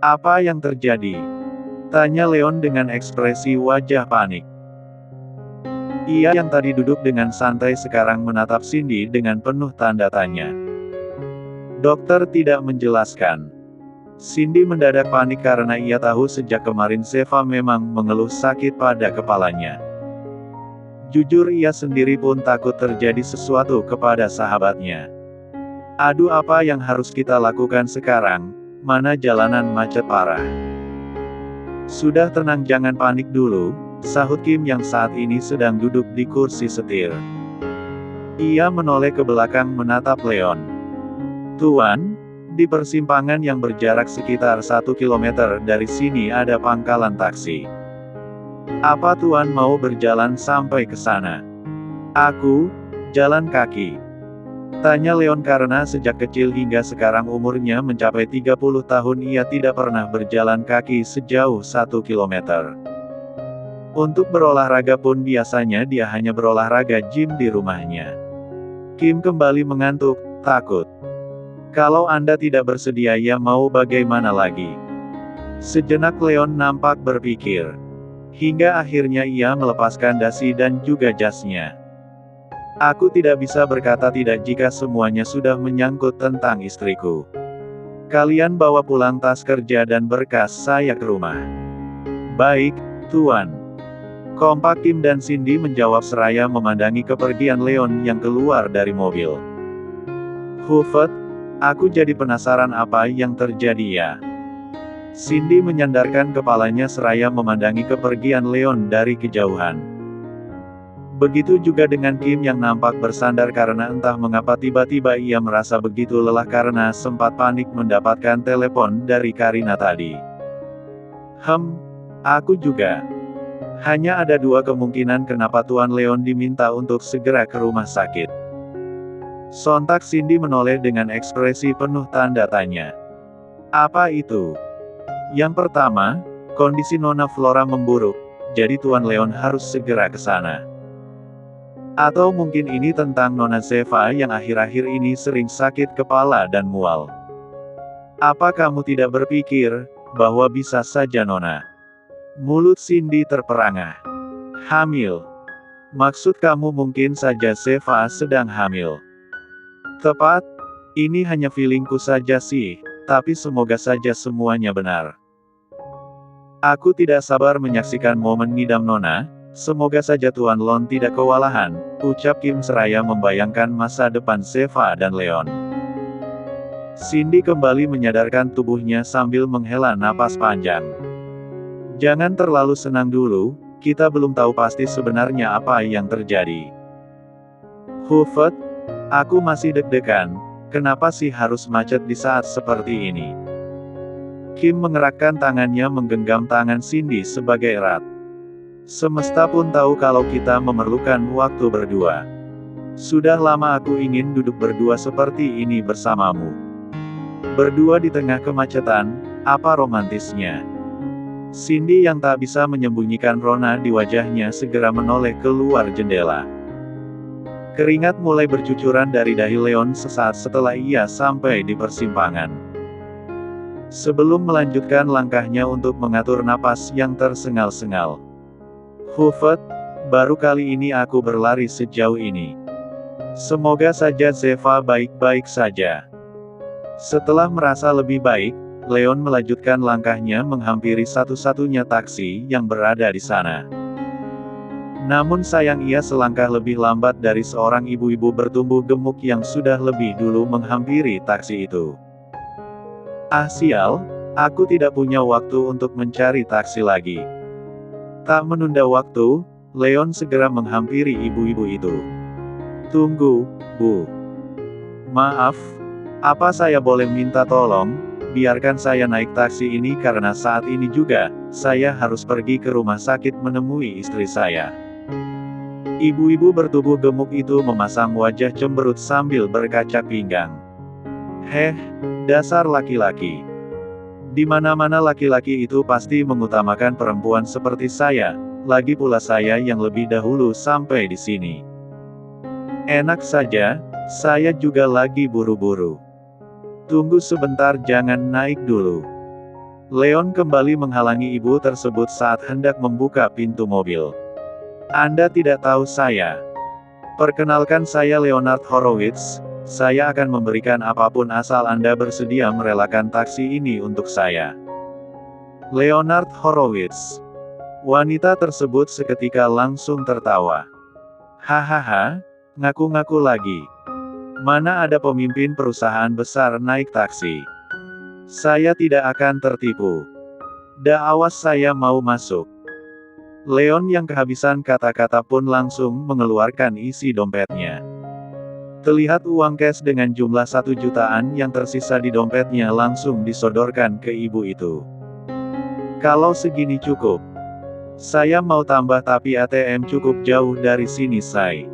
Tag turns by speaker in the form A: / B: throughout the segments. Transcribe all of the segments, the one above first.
A: Apa yang terjadi? Tanya Leon dengan ekspresi wajah panik. Ia yang tadi duduk dengan santai sekarang menatap Cindy dengan penuh tanda tanya. Dokter tidak menjelaskan. Cindy mendadak panik karena ia tahu sejak kemarin Sheva memang mengeluh sakit pada kepalanya. Jujur ia sendiri pun takut terjadi sesuatu kepada sahabatnya. Aduh, apa yang harus kita lakukan sekarang? Mana jalanan macet parah. Sudah tenang, jangan panik dulu, sahut Kim yang saat ini sedang duduk di kursi setir. Ia menoleh ke belakang menatap Leon. Tuan, di persimpangan yang berjarak sekitar 1 kilometer dari sini ada pangkalan taksi. Apa Tuan mau berjalan sampai ke sana? Aku, jalan kaki. Tanya Leon karena sejak kecil hingga sekarang umurnya mencapai 30 tahun ia tidak pernah berjalan kaki sejauh 1 kilometer. Untuk berolahraga pun biasanya dia hanya berolahraga gym di rumahnya. Kim kembali mengantuk, takut. Kalau Anda tidak bersedia ya mau bagaimana lagi? Sejenak Leon nampak berpikir. Hingga akhirnya ia melepaskan dasi dan juga jasnya. Aku tidak bisa berkata tidak jika semuanya sudah menyangkut tentang istriku. Kalian bawa pulang tas kerja dan berkas saya ke rumah. Baik, Tuan. Kompak Kim dan Cindy menjawab seraya memandangi kepergian Leon yang keluar dari mobil. Hufet, aku jadi penasaran apa yang terjadi ya. Cindy menyandarkan kepalanya seraya memandangi kepergian Leon dari kejauhan. Begitu juga dengan Kim yang nampak bersandar karena entah mengapa tiba-tiba ia merasa begitu lelah karena sempat panik mendapatkan telepon dari Karina tadi. Aku juga. Hanya ada 2 kemungkinan kenapa Tuan Leon diminta untuk segera ke rumah sakit. Sontak Cindy menoleh dengan ekspresi penuh tanda tanya. Apa itu? Yang pertama, kondisi Nona Flora memburuk, jadi Tuan Leon harus segera ke sana. Atau mungkin ini tentang Nona Sheva yang akhir-akhir ini sering sakit kepala dan mual. Apa kamu tidak berpikir bahwa bisa saja Nona? Mulut Cindy terperangah. Hamil. Maksud kamu mungkin saja Sheva sedang hamil. Tepat. Ini hanya feelingku saja sih, tapi semoga saja semuanya benar. Aku tidak sabar menyaksikan momen ngidam Nona. Semoga saja Tuan Lon tidak kewalahan, ucap Kim seraya membayangkan masa depan Sheva dan Leon. Cindy kembali menyadarkan tubuhnya sambil menghela napas panjang. Jangan terlalu senang dulu, kita belum tahu pasti sebenarnya apa yang terjadi. Hufet, aku masih deg-degan, kenapa sih harus macet di saat seperti ini? Kim mengerakkan tangannya menggenggam tangan Cindy sebagai erat. Semesta pun tahu kalau kita memerlukan waktu berdua. Sudah lama aku ingin duduk berdua seperti ini bersamamu. Berdua di tengah kemacetan, apa romantisnya? Cindy yang tak bisa menyembunyikan rona di wajahnya segera menoleh keluar jendela. Keringat mulai bercucuran dari dahi Leon sesaat setelah ia sampai di persimpangan. Sebelum melanjutkan langkahnya untuk mengatur napas yang tersengal-sengal. Hufet, baru kali ini aku berlari sejauh ini. Semoga saja Sheva baik-baik saja. Setelah merasa lebih baik, Leon melanjutkan langkahnya menghampiri satu-satunya taksi yang berada di sana. Namun sayang ia selangkah lebih lambat dari seorang ibu-ibu bertumbuh gemuk yang sudah lebih dulu menghampiri taksi itu. Ah sial, aku tidak punya waktu untuk mencari taksi lagi. Tak menunda waktu, Leon segera menghampiri ibu-ibu itu. Tunggu, Bu. Maaf, apa saya boleh minta tolong, biarkan saya naik taksi ini karena saat ini juga, saya harus pergi ke rumah sakit menemui istri saya. Ibu-ibu bertubuh gemuk itu memasang wajah cemberut sambil berkaca pinggang. Heh, dasar laki-laki. Di mana-mana laki-laki itu pasti mengutamakan perempuan seperti saya, lagi pula saya yang lebih dahulu sampai di sini. Enak saja, saya juga lagi buru-buru. Tunggu sebentar, jangan naik dulu. Leon kembali menghalangi ibu tersebut saat hendak membuka pintu mobil. Anda tidak tahu saya. Perkenalkan, saya Leonard Horowitz. Saya akan memberikan apapun asal Anda bersedia merelakan taksi ini untuk saya. Leonard Horowitz. Wanita tersebut seketika langsung tertawa. Hahaha, ngaku-ngaku lagi. Mana ada pemimpin perusahaan besar naik taksi. Saya tidak akan tertipu. Awas, saya mau masuk. Leon yang kehabisan kata-kata pun langsung mengeluarkan isi dompetnya. Terlihat uang cash dengan jumlah 1 jutaan yang tersisa di dompetnya langsung disodorkan ke ibu itu. Kalau segini cukup. Saya mau tambah tapi ATM cukup jauh dari sini, say.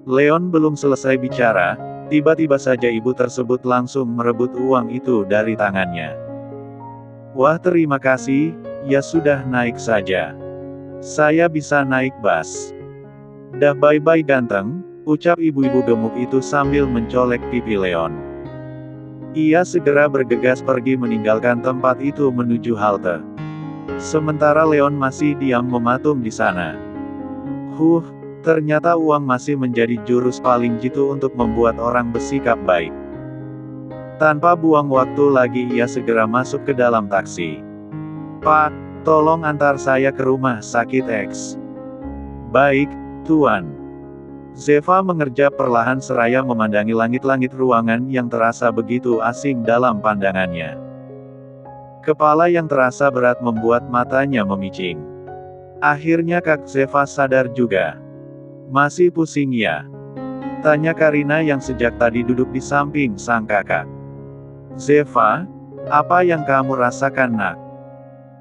A: Leon belum selesai bicara, tiba-tiba saja ibu tersebut langsung merebut uang itu dari tangannya. Wah, terima kasih, ya sudah, naik saja. Saya bisa naik bus. Dah, bye-bye ganteng, ucap ibu-ibu gemuk itu sambil mencolek pipi Leon. Ia segera bergegas pergi meninggalkan tempat itu menuju halte. Sementara Leon masih diam mematung di sana. Ternyata uang masih menjadi jurus paling jitu untuk membuat orang bersikap baik. Tanpa buang waktu lagi ia segera masuk ke dalam taksi. Pak, tolong antar saya ke rumah sakit X. Baik, Tuan. Zeva mengerjap perlahan seraya memandangi langit-langit ruangan yang terasa begitu asing dalam pandangannya. Kepala yang terasa berat membuat matanya memicing. Akhirnya Kak Zeva sadar juga. Masih pusing ya? Tanya Karina yang sejak tadi duduk di samping sang kakak. Zeva, apa yang kamu rasakan, nak?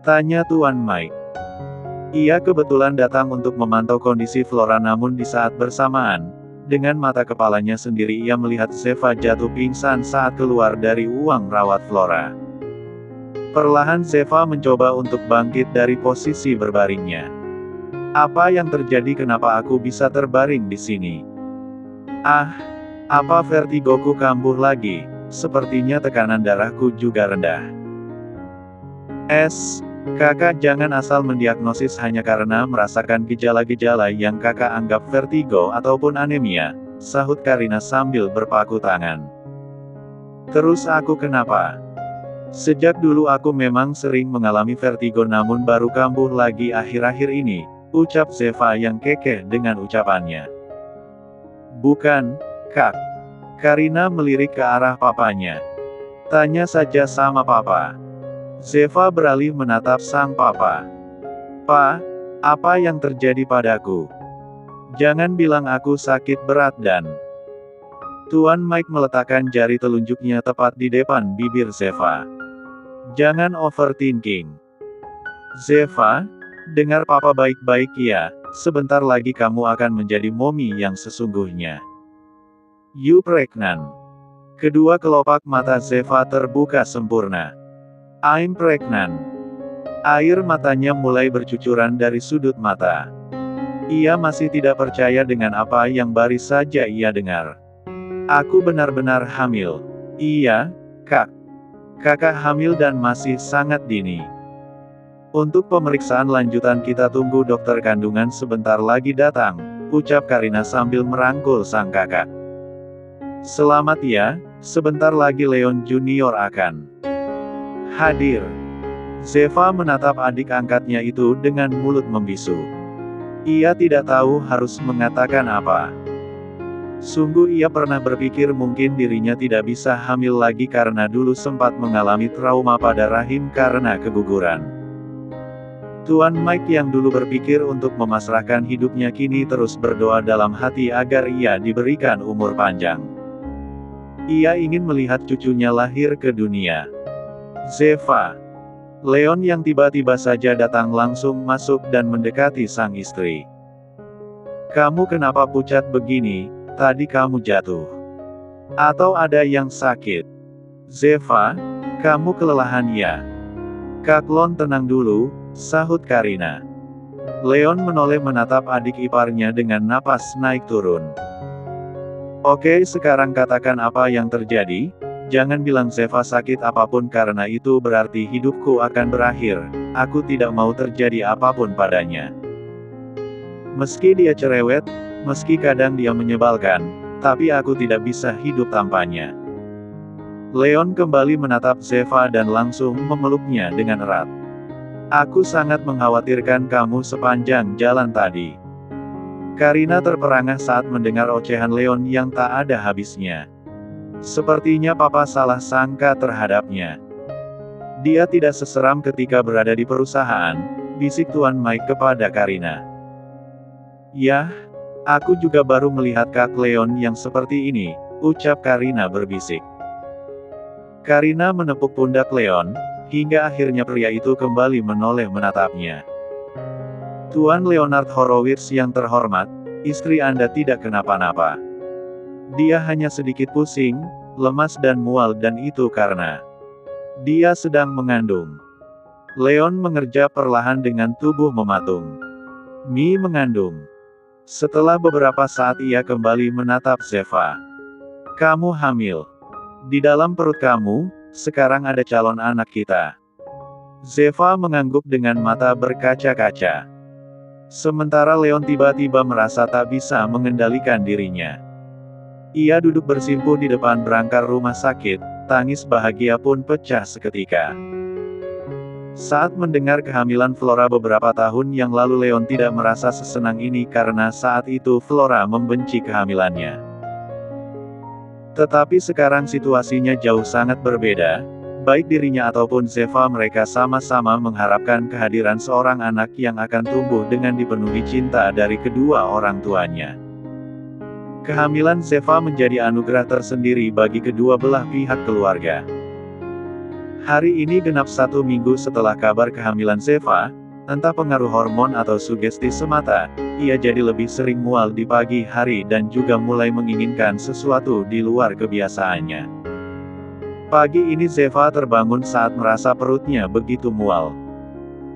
A: Tanya Tuan Mike. Ia kebetulan datang untuk memantau kondisi Flora, namun di saat bersamaan, dengan mata kepalanya sendiri ia melihat Zeva jatuh pingsan saat keluar dari ruang rawat Flora. Perlahan Zeva mencoba untuk bangkit dari posisi berbaringnya. Apa yang terjadi, kenapa aku bisa terbaring di sini? Apa vertigoku kambuh lagi? Sepertinya tekanan darahku juga rendah. Kakak jangan asal mendiagnosis hanya karena merasakan gejala-gejala yang kakak anggap vertigo ataupun anemia, sahut Karina sambil berpaku tangan. Terus aku kenapa? Sejak dulu aku memang sering mengalami vertigo namun baru kambuh lagi akhir-akhir ini, ucap Zeva yang kekeh dengan ucapannya. Bukan, Kak. Karina melirik ke arah papanya. Tanya saja sama papa. Zeva beralih menatap sang papa. Pa, apa yang terjadi padaku? Jangan bilang aku sakit berat dan... Tuan Mike meletakkan jari telunjuknya tepat di depan bibir Zeva. Jangan overthinking. Zeva, dengar papa baik-baik ya, sebentar lagi kamu akan menjadi mommy yang sesungguhnya. You pregnant. Kedua kelopak mata Zeva terbuka sempurna. I'm pregnant. Air matanya mulai bercucuran dari sudut mata. Ia masih tidak percaya dengan apa yang baru saja ia dengar. Aku benar-benar hamil. Iya, Kak. Kakak hamil dan masih sangat dini. Untuk pemeriksaan lanjutan kita tunggu dokter kandungan sebentar lagi datang, ucap Karina sambil merangkul sang kakak. Selamat ya, sebentar lagi Leon Junior akan hadir. Zeva menatap adik angkatnya itu dengan mulut membisu. Ia tidak tahu harus mengatakan apa. Sungguh ia pernah berpikir mungkin dirinya tidak bisa hamil lagi karena dulu sempat mengalami trauma pada rahim karena keguguran. Tuan Mike yang dulu berpikir untuk memasrahkan hidupnya kini terus berdoa dalam hati agar ia diberikan umur panjang. Ia ingin melihat cucunya lahir ke dunia. Zeva. Leon yang tiba-tiba saja datang langsung masuk dan mendekati sang istri. Kamu kenapa pucat begini? Tadi kamu jatuh. Atau ada yang sakit? Zeva, kamu kelelahan ya? Kak Lon tenang dulu, sahut Karina. Leon menoleh menatap adik iparnya dengan napas naik turun. Oke, sekarang katakan apa yang terjadi? Jangan bilang Zeva sakit apapun karena itu berarti hidupku akan berakhir. Aku tidak mau terjadi apapun padanya. Meski dia cerewet, meski kadang dia menyebalkan, tapi aku tidak bisa hidup tanpanya. Leon kembali menatap Zeva dan langsung memeluknya dengan erat. Aku sangat mengkhawatirkan kamu sepanjang jalan tadi. Karina terperangah saat mendengar ocehan Leon yang tak ada habisnya. Sepertinya papa salah sangka terhadapnya. Dia tidak seseram ketika berada di perusahaan, bisik Tuan Mike kepada Karina. Yah, aku juga baru melihat Kak Leon yang seperti ini, ucap Karina berbisik. Karina menepuk pundak Leon, hingga akhirnya pria itu kembali menoleh menatapnya. Tuan Leonard Horowitz yang terhormat, istri Anda tidak kenapa-napa. Dia hanya sedikit pusing, lemas dan mual dan itu karena dia sedang mengandung. Leon mengerja perlahan dengan tubuh mematung. Mi mengandung. Setelah beberapa saat ia kembali menatap Zeva. Kamu hamil. Di dalam perut kamu, sekarang ada calon anak kita. Zeva mengangguk dengan mata berkaca-kaca. Sementara Leon tiba-tiba merasa tak bisa mengendalikan dirinya. Ia duduk bersimpuh di depan berangkar rumah sakit, tangis bahagia pun pecah seketika. Saat mendengar kehamilan Flora beberapa tahun yang lalu Leon tidak merasa sesenang ini karena saat itu Flora membenci kehamilannya. Tetapi sekarang situasinya jauh sangat berbeda, baik dirinya ataupun Zeva mereka sama-sama mengharapkan kehadiran seorang anak yang akan tumbuh dengan dipenuhi cinta dari kedua orang tuanya. Kehamilan Zeva menjadi anugerah tersendiri bagi kedua belah pihak keluarga. Hari ini genap 1 minggu setelah kabar kehamilan Zeva, entah pengaruh hormon atau sugesti semata, ia jadi lebih sering mual di pagi hari dan juga mulai menginginkan sesuatu di luar kebiasaannya. Pagi ini Zeva terbangun saat merasa perutnya begitu mual.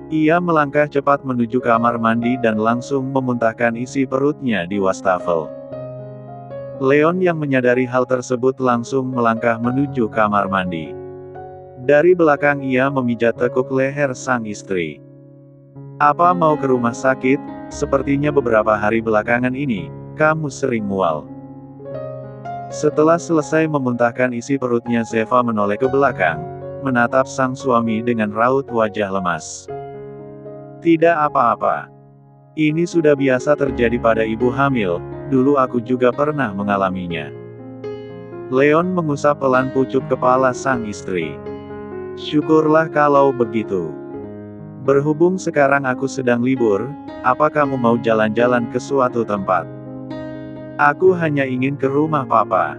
A: Ia melangkah cepat menuju kamar mandi dan langsung memuntahkan isi perutnya di wastafel. Leon yang menyadari hal tersebut langsung melangkah menuju kamar mandi. Dari belakang ia memijat tekuk leher sang istri. Apa mau ke rumah sakit? Sepertinya beberapa hari belakangan ini, kamu sering mual. Setelah selesai memuntahkan isi perutnya Zeva menoleh ke belakang, menatap sang suami dengan raut wajah lemas. Tidak apa-apa. Ini sudah biasa terjadi pada ibu hamil, dulu aku juga pernah mengalaminya. Leon mengusap pelan pucuk kepala sang istri. Syukurlah kalau begitu. Berhubung sekarang aku sedang libur, apa kamu mau jalan-jalan ke suatu tempat? Aku hanya ingin ke rumah papa.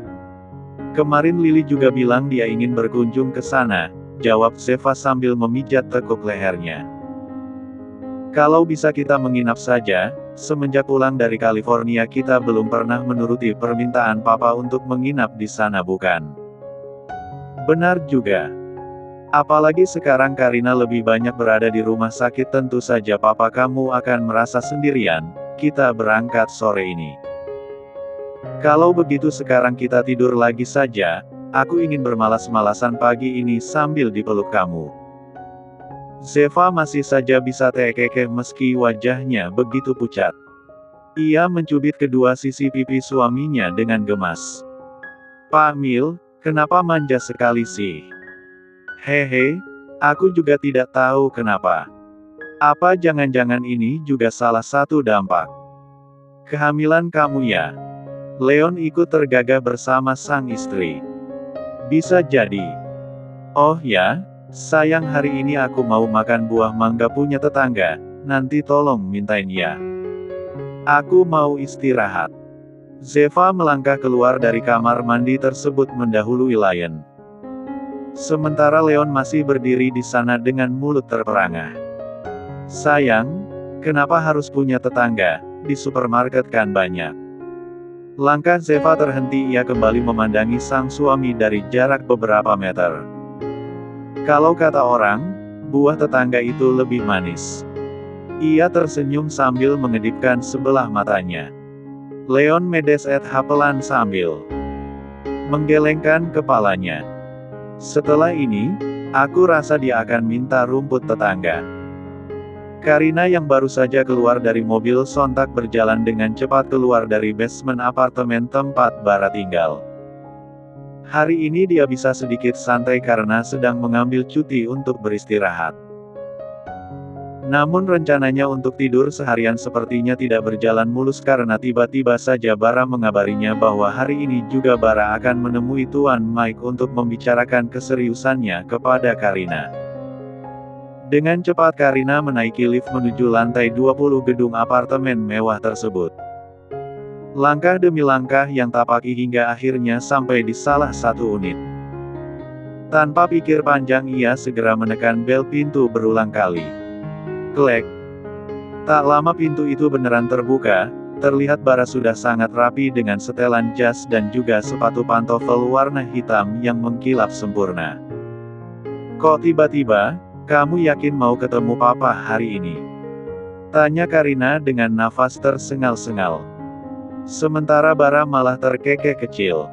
A: Kemarin Lily juga bilang dia ingin berkunjung ke sana, jawab Zeva sambil memijat tekuk lehernya. Kalau bisa kita menginap saja, semenjak pulang dari California kita belum pernah menuruti permintaan papa untuk menginap di sana bukan? Benar juga. Apalagi sekarang Karina lebih banyak berada di rumah sakit tentu saja papa kamu akan merasa sendirian, kita berangkat sore ini. Kalau begitu sekarang kita tidur lagi saja, aku ingin bermalas-malasan pagi ini sambil dipeluk kamu. Zeva masih saja bisa tekekeh meski wajahnya begitu pucat. Ia mencubit kedua sisi pipi suaminya dengan gemas. Pak Mil, kenapa manja sekali sih? Hehe, aku juga tidak tahu kenapa. Apa jangan-jangan ini juga salah satu dampak kehamilan kamu ya? Leon ikut tergagah bersama sang istri. Bisa jadi. Oh ya, sayang hari ini aku mau makan buah mangga punya tetangga, nanti tolong mintain ya. Aku mau istirahat. Zeva melangkah keluar dari kamar mandi tersebut mendahului Lion. Sementara Leon masih berdiri di sana dengan mulut terperangah. Sayang, kenapa harus punya tetangga? Di supermarket kan banyak. Langkah Zeva terhenti ia kembali memandangi sang suami dari jarak beberapa meter. Kalau kata orang, buah tetangga itu lebih manis. Ia tersenyum sambil mengedipkan sebelah matanya. Leon medes et hapelan sambil menggelengkan kepalanya. Setelah ini, aku rasa dia akan minta rumput tetangga. Karina yang baru saja keluar dari mobil sontak berjalan dengan cepat keluar dari basement apartemen tempat Bara tinggal. Hari ini dia bisa sedikit santai karena sedang mengambil cuti untuk beristirahat. Namun rencananya untuk tidur seharian sepertinya tidak berjalan mulus karena tiba-tiba saja Bara mengabarinya bahwa hari ini juga Bara akan menemui Tuan Mike untuk membicarakan keseriusannya kepada Karina. Dengan cepat Karina menaiki lift menuju lantai 20 gedung apartemen mewah tersebut. Langkah demi langkah yang tapaki hingga akhirnya sampai di salah satu unit. Tanpa pikir panjang ia segera menekan bel pintu berulang kali. Klek. Tak lama pintu itu beneran terbuka, terlihat Bara sudah sangat rapi dengan setelan jas dan juga sepatu pantofel warna hitam yang mengkilap sempurna. Kok tiba-tiba, kamu yakin mau ketemu Papa hari ini? Tanya Karina dengan nafas tersengal-sengal. Sementara Bara malah terkekeh kecil.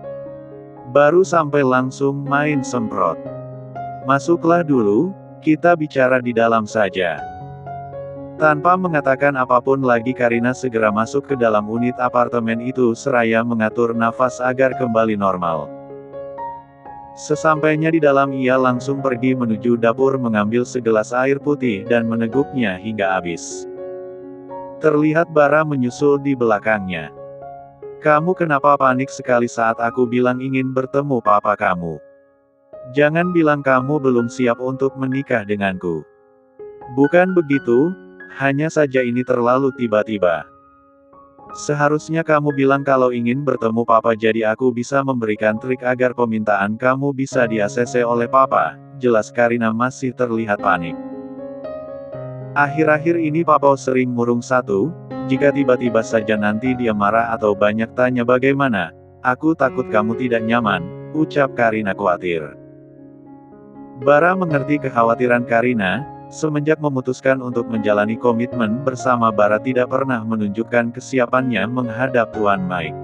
A: Baru sampai langsung main semprot. Masuklah dulu, kita bicara di dalam saja. Tanpa mengatakan apapun lagi Karina segera masuk ke dalam unit apartemen itu seraya mengatur nafas agar kembali normal. Sesampainya di dalam ia langsung pergi menuju dapur mengambil segelas air putih dan meneguknya hingga habis. Terlihat Bara menyusul di belakangnya. Kamu kenapa panik sekali saat aku bilang ingin bertemu papa kamu? Jangan bilang kamu belum siap untuk menikah denganku. Bukan begitu, hanya saja ini terlalu tiba-tiba. Seharusnya kamu bilang kalau ingin bertemu papa jadi aku bisa memberikan trik agar permintaan kamu bisa di-ACC oleh papa, jelas Karina masih terlihat panik. Akhir-akhir ini papa sering murung satu, jika tiba-tiba saja nanti dia marah atau banyak tanya bagaimana, aku takut kamu tidak nyaman, ucap Karina khawatir. Bara mengerti kekhawatiran Karina. Semenjak memutuskan untuk menjalani komitmen bersama Bara tidak pernah menunjukkan kesiapannya menghadap Tuan Mike.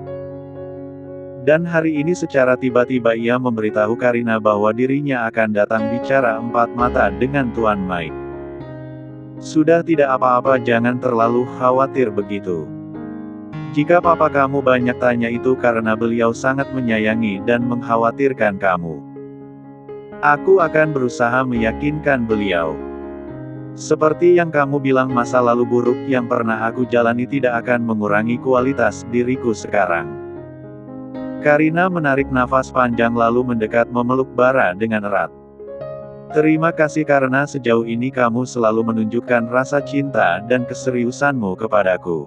A: Dan hari ini secara tiba-tiba ia memberitahu Karina bahwa dirinya akan datang bicara empat mata dengan Tuan Mike. Sudah tidak apa-apa jangan terlalu khawatir begitu. Jika papa kamu banyak tanya itu karena beliau sangat menyayangi dan mengkhawatirkan kamu. Aku akan berusaha meyakinkan beliau. Seperti yang kamu bilang masa lalu buruk yang pernah aku jalani tidak akan mengurangi kualitas diriku sekarang. Karina menarik nafas panjang lalu mendekat memeluk Bara dengan erat. Terima kasih karena sejauh ini kamu selalu menunjukkan rasa cinta dan keseriusanmu kepadaku.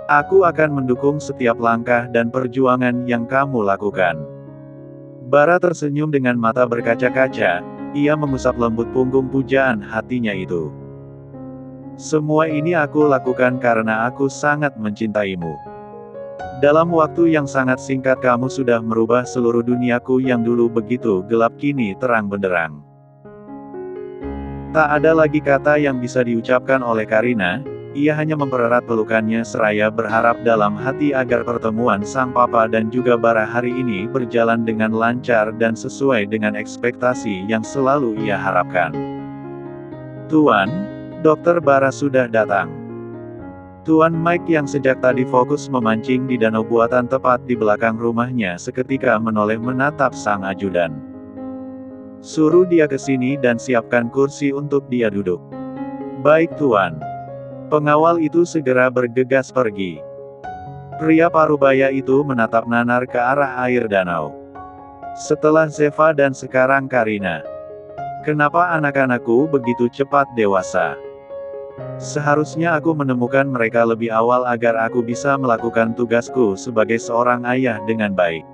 A: Aku akan mendukung setiap langkah dan perjuangan yang kamu lakukan. Bara tersenyum dengan mata berkaca-kaca. Ia mengusap lembut punggung pujaan hatinya itu. Semua ini aku lakukan karena aku sangat mencintaimu. Dalam waktu yang sangat singkat kamu sudah merubah seluruh duniaku yang dulu begitu gelap kini terang benderang. Tak ada lagi kata yang bisa diucapkan oleh Karina, ia hanya mempererat pelukannya seraya berharap dalam hati agar pertemuan sang papa dan juga Bara hari ini berjalan dengan lancar dan sesuai dengan ekspektasi yang selalu ia harapkan. Tuan, Dokter Bara sudah datang. Tuan Mike yang sejak tadi fokus memancing di danau buatan tepat di belakang rumahnya seketika menoleh menatap sang ajudan. Suruh dia ke sini dan siapkan kursi untuk dia duduk. Baik Tuan. Pengawal itu segera bergegas pergi. Pria parubaya itu menatap nanar ke arah air danau. Setelah Zeva dan sekarang Karina. Kenapa anak-anakku begitu cepat dewasa? Seharusnya aku menemukan mereka lebih awal agar aku bisa melakukan tugasku sebagai seorang ayah dengan baik.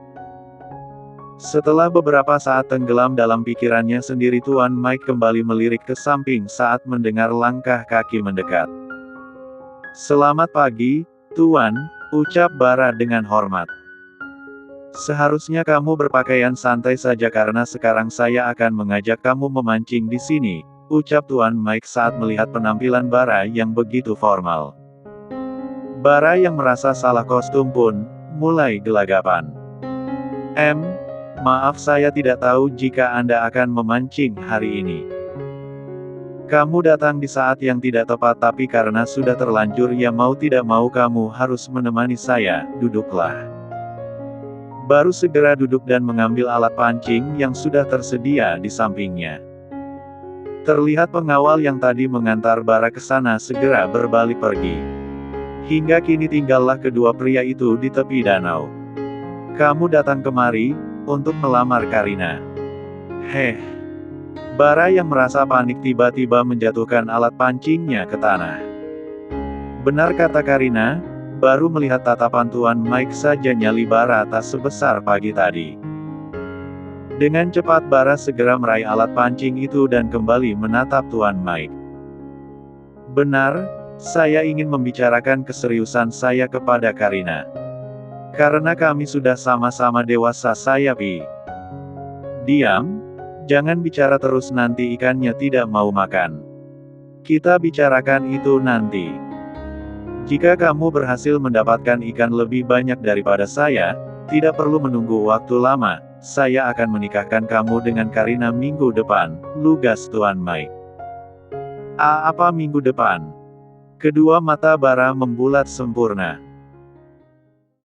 A: Setelah beberapa saat tenggelam dalam pikirannya sendiri Tuan Mike kembali melirik ke samping saat mendengar langkah kaki mendekat. Selamat pagi, Tuan, ucap Bara dengan hormat. Seharusnya kamu berpakaian santai saja karena sekarang saya akan mengajak kamu memancing di sini, ucap Tuan Mike saat melihat penampilan Bara yang begitu formal. Bara yang merasa salah kostum pun, mulai gelagapan. Maaf saya tidak tahu jika Anda akan memancing hari ini. Kamu datang di saat yang tidak tepat tapi karena sudah terlanjur ya mau tidak mau kamu harus menemani saya, duduklah. Baru segera duduk dan mengambil alat pancing yang sudah tersedia di sampingnya. Terlihat pengawal yang tadi mengantar Bara ke sana segera berbalik pergi. Hingga kini tinggallah kedua pria itu di tepi danau. Kamu datang kemari, untuk melamar Karina. Heh. Bara yang merasa panik tiba-tiba menjatuhkan alat pancingnya ke tanah. Benar kata Karina, baru melihat tatapan Tuan Mike saja nyali Bara tak sebesar pagi tadi. Dengan cepat Bara segera meraih alat pancing itu dan kembali menatap Tuan Mike. Benar, saya ingin membicarakan keseriusan saya kepada Karina. Karena kami sudah sama-sama dewasa saya Pi. Diam. Jangan bicara terus nanti ikannya tidak mau makan. Kita bicarakan itu nanti. Jika kamu berhasil mendapatkan ikan lebih banyak daripada saya, tidak perlu menunggu waktu lama, saya akan menikahkan kamu dengan Karina minggu depan, lugas Tuan Mike. Apa minggu depan? Kedua mata Bara membulat sempurna.